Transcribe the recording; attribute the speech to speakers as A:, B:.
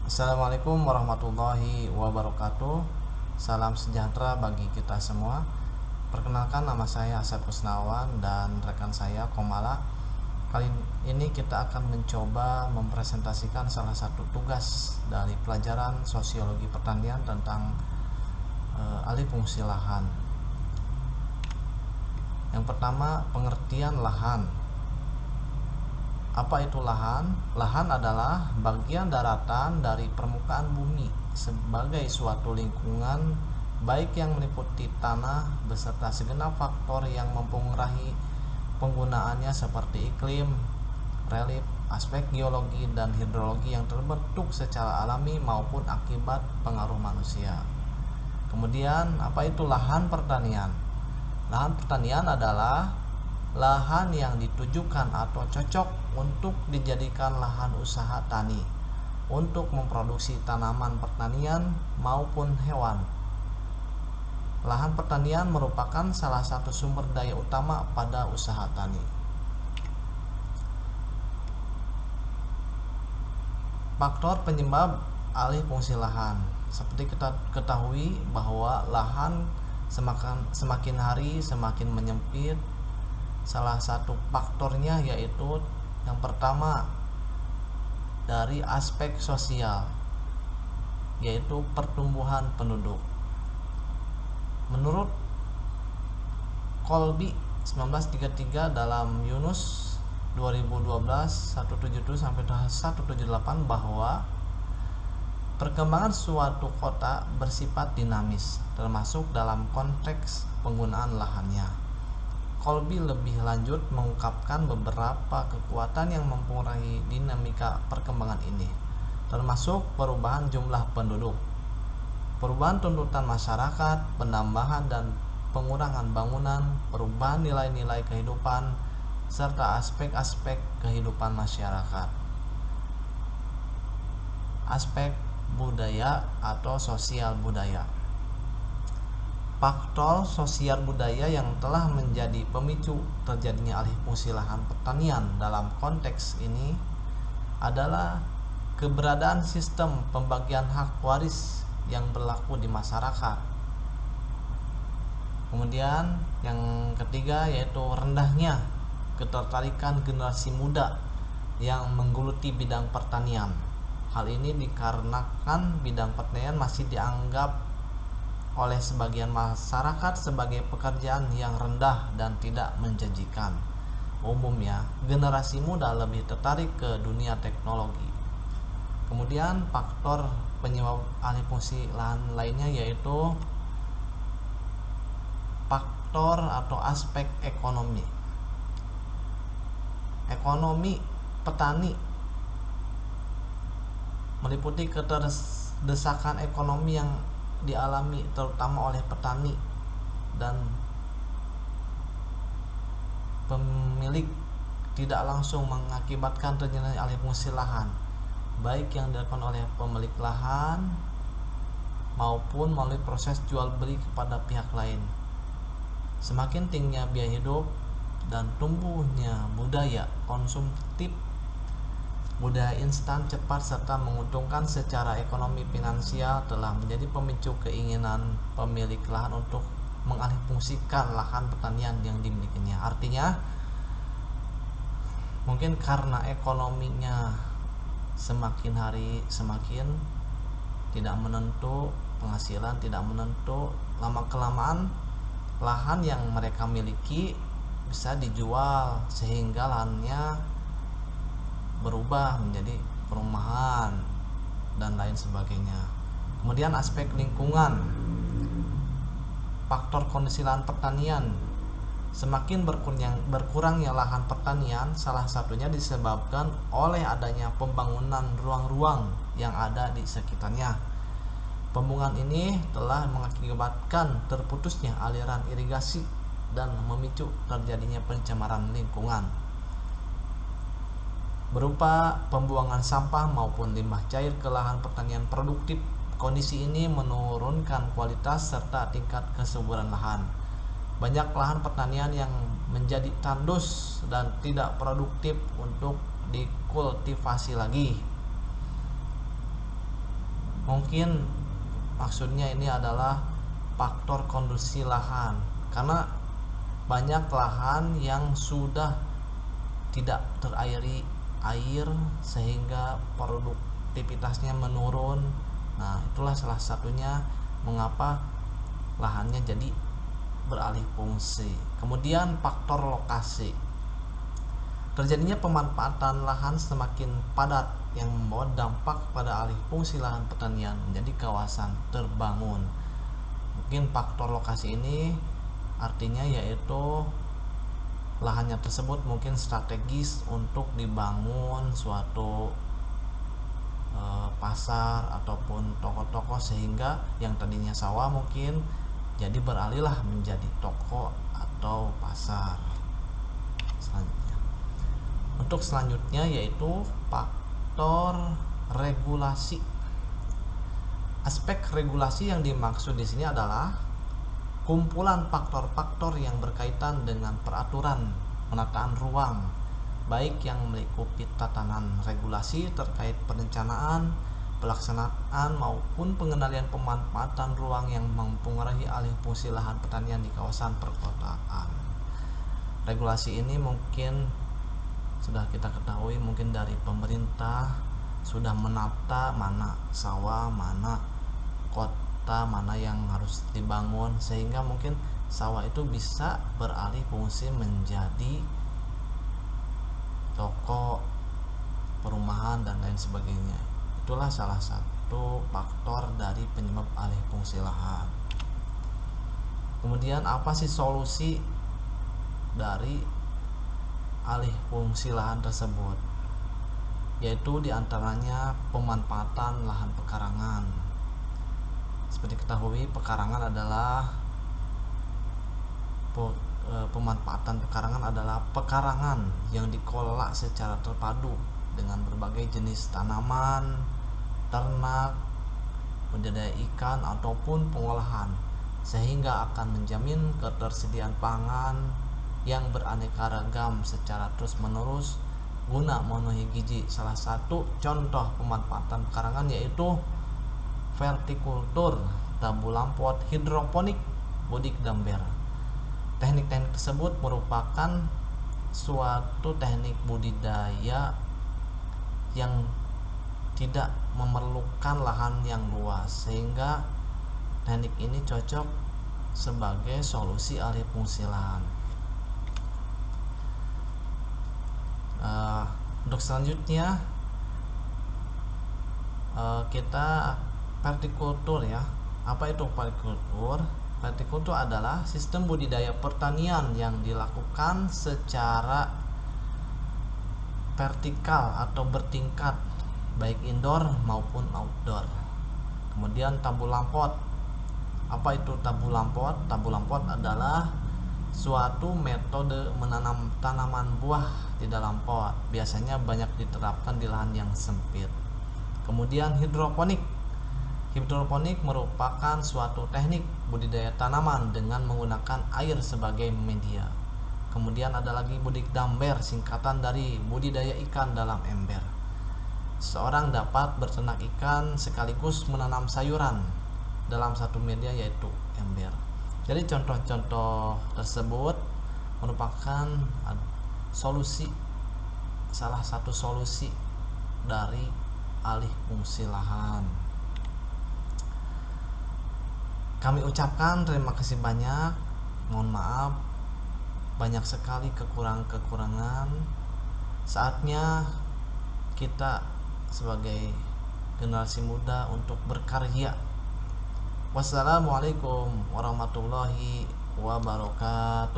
A: Assalamualaikum warahmatullahi wabarakatuh. Salam sejahtera bagi kita semua. Perkenalkan, nama saya Asep Kusnawan dan rekan saya Komala. Kali ini kita akan mencoba mempresentasikan salah satu tugas dari pelajaran sosiologi pertanian tentang alih fungsi lahan. Yang pertama, pengertian lahan. Apa itu lahan? Lahan adalah bagian daratan dari permukaan bumi sebagai suatu lingkungan baik yang meliputi tanah beserta segenap faktor yang mempengaruhi penggunaannya seperti iklim, relief, aspek geologi dan hidrologi yang terbentuk secara alami maupun akibat pengaruh manusia. Kemudian, apa itu lahan pertanian? Lahan pertanian adalah lahan yang ditujukan atau cocok untuk dijadikan lahan usaha tani untuk memproduksi tanaman pertanian maupun hewan. Lahan pertanian merupakan salah satu sumber daya utama pada usaha tani. Faktor penyebab alih fungsi lahan. Seperti kita ketahui bahwa lahan semakin hari semakin menyempit. Salah satu faktornya yaitu yang pertama dari aspek sosial, yaitu pertumbuhan penduduk. Menurut Kolbe 1933 dalam Yunus 2012 177 sampai 178 bahwa perkembangan suatu kota bersifat dinamis, termasuk dalam konteks penggunaan lahannya. Kolbe lebih lanjut mengungkapkan beberapa kekuatan yang mempengaruhi dinamika perkembangan ini, termasuk perubahan jumlah penduduk, perubahan tuntutan masyarakat, penambahan dan pengurangan bangunan, perubahan nilai-nilai kehidupan, serta aspek-aspek kehidupan masyarakat. Aspek budaya atau sosial budaya. Faktor sosial budaya yang telah menjadi pemicu terjadinya alih fungsi lahan pertanian dalam konteks ini adalah keberadaan sistem pembagian hak waris yang berlaku di masyarakat. Kemudian yang ketiga yaitu rendahnya ketertarikan generasi muda yang menggeluti bidang pertanian. Hal ini dikarenakan bidang pertanian masih dianggap oleh sebagian masyarakat sebagai pekerjaan yang rendah dan tidak menjanjikan. Umumnya, generasi muda lebih tertarik ke dunia teknologi. Kemudian faktor penyebab alih fungsi lahan lainnya yaitu faktor atau aspek ekonomi. Ekonomi petani meliputi keterdesakan ekonomi yang dialami terutama oleh petani dan pemilik, tidak langsung mengakibatkan terjadinya alih fungsi lahan, baik yang dilakukan oleh pemilik lahan maupun melalui proses jual beli kepada pihak lain. Semakin tingginya biaya hidup dan tumbuhnya budaya konsumtif, budaya instan, cepat, serta menguntungkan secara ekonomi finansial telah menjadi pemicu keinginan pemilik lahan untuk mengalihfungsikan lahan pertanian yang dimilikinya. Artinya, mungkin karena ekonominya semakin hari semakin tidak menentu, penghasilan tidak menentu, lama-kelamaan lahan yang mereka miliki bisa dijual sehingga lahannya berubah menjadi perumahan dan lain sebagainya. Kemudian aspek lingkungan. Faktor kondisi lahan pertanian. Semakin berkurangnya lahan pertanian salah satunya disebabkan oleh adanya pembangunan ruang-ruang yang ada di sekitarnya. Pembangunan ini telah mengakibatkan terputusnya aliran irigasi dan memicu terjadinya pencemaran lingkungan berupa pembuangan sampah maupun limbah cair ke lahan pertanian produktif. Kondisi ini menurunkan kualitas serta tingkat kesuburan lahan. Banyak lahan pertanian yang menjadi tandus dan tidak produktif untuk dikultivasi lagi. Mungkin maksudnya ini adalah faktor kondisi lahan, karena banyak lahan yang sudah tidak terairi air sehingga produktivitasnya menurun. Nah, itulah salah satunya mengapa lahannya jadi beralih fungsi. Kemudian faktor lokasi. Terjadinya pemanfaatan lahan semakin padat yang membawa dampak pada alih fungsi lahan pertanian menjadi kawasan terbangun. Mungkin faktor lokasi ini artinya yaitu lahannya tersebut mungkin strategis untuk dibangun suatu pasar ataupun toko-toko, sehingga yang tadinya sawah mungkin jadi beralihlah menjadi toko atau pasar. Untuk selanjutnya yaitu faktor regulasi. Aspek regulasi yang dimaksud di sini adalah kumpulan faktor-faktor yang berkaitan dengan peraturan penataan ruang, baik yang melingkupi tatanan regulasi terkait perencanaan, pelaksanaan maupun pengendalian pemanfaatan ruang yang mempengaruhi alih fungsi lahan pertanian di kawasan perkotaan. Regulasi ini mungkin sudah kita ketahui, mungkin dari pemerintah sudah menata mana sawah, mana kota, mana yang harus dibangun, sehingga mungkin sawah itu bisa beralih fungsi menjadi toko, perumahan dan lain sebagainya. Itulah salah satu faktor dari penyebab alih fungsi lahan. Kemudian apa sih solusi dari alih fungsi lahan tersebut? Yaitu diantaranya pemanfaatan lahan pekarangan. Seperti ketahui, pekarangan adalah pemanfaatan pekarangan adalah pekarangan yang dikelola secara terpadu dengan berbagai jenis tanaman, ternak, budidaya ikan ataupun pengolahan, sehingga akan menjamin ketersediaan pangan yang beraneka ragam secara terus-menerus guna memenuhi gizi. Salah satu contoh pemanfaatan pekarangan yaitu vertikultur, tabu lampot, hidroponik, budidaya. Teknik-teknik tersebut merupakan suatu teknik budidaya yang tidak memerlukan lahan yang luas, sehingga teknik ini cocok sebagai solusi alih fungsi lahan. Untuk selanjutnya kita vertikultur ya. Apa itu vertikultur? Vertikultur adalah sistem budidaya pertanian yang dilakukan secara vertikal atau bertingkat, baik indoor maupun outdoor. Kemudian tabu lampot. Apa itu tabu lampot? Tabu lampot adalah suatu metode menanam tanaman buah di dalam pot. Biasanya banyak diterapkan di lahan yang sempit. Kemudian hidroponik. Hidroponik merupakan suatu teknik budidaya tanaman dengan menggunakan air sebagai media. Kemudian ada lagi budidaya, singkatan dari budidaya ikan dalam ember. Seorang dapat berternak ikan sekaligus menanam sayuran dalam satu media yaitu ember. Jadi contoh-contoh tersebut merupakan solusi, salah satu solusi dari alih fungsi lahan. Kami ucapkan terima kasih banyak. Mohon maaf banyak sekali kekurangan. Saatnya kita sebagai generasi muda untuk berkarya. Wassalamualaikum warahmatullahi wabarakatuh.